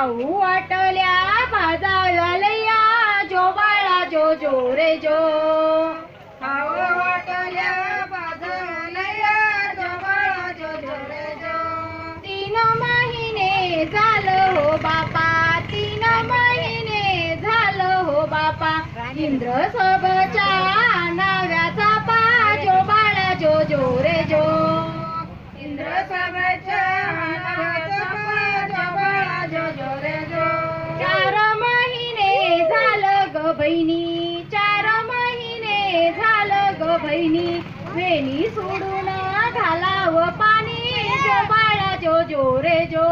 खाऊ वाटल्या भाजाव्या लया जो बाळा जो जो रे जो खाऊ वाटल्या भाजाव्या लया जो बाळा जो जो रे जो 3 महिने झालं हो बापा 3 महिने झालं हो बापा इंद्र सबच्या नाव्याचा पा जो बाळा जो जो रे जो इंद्र सबच्या नावाचा पा जो बाळा जो जो रे जो 4 महिने झालं ग बहिणी 4 महिने झालं ग बहिणी वेणी सोडून घालाव पाणी जो बाळा जो जो रे जो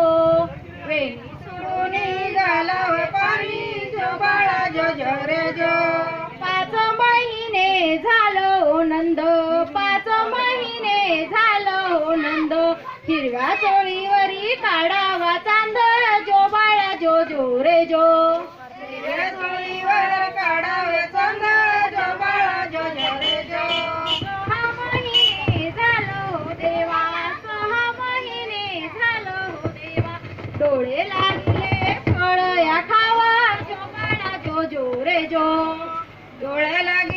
वेणी सोडून घालाव पाणी जो बाळा जो जो रे जो 5 महिने झालं ओ नंद 5 महिने झालं ओ नंद हिरव्या चोळीवरी काढावा चांद जो बाळा जो जो रे जो हिरव्या चोळीवर काढावे चांद जो बाळा जो जो रे जो 6 महिने झालं हो देवा 6 महिने झालं हो देवा डोळे लागले फळ या खावा जो बाळा जो जो रे जो डोळे लागी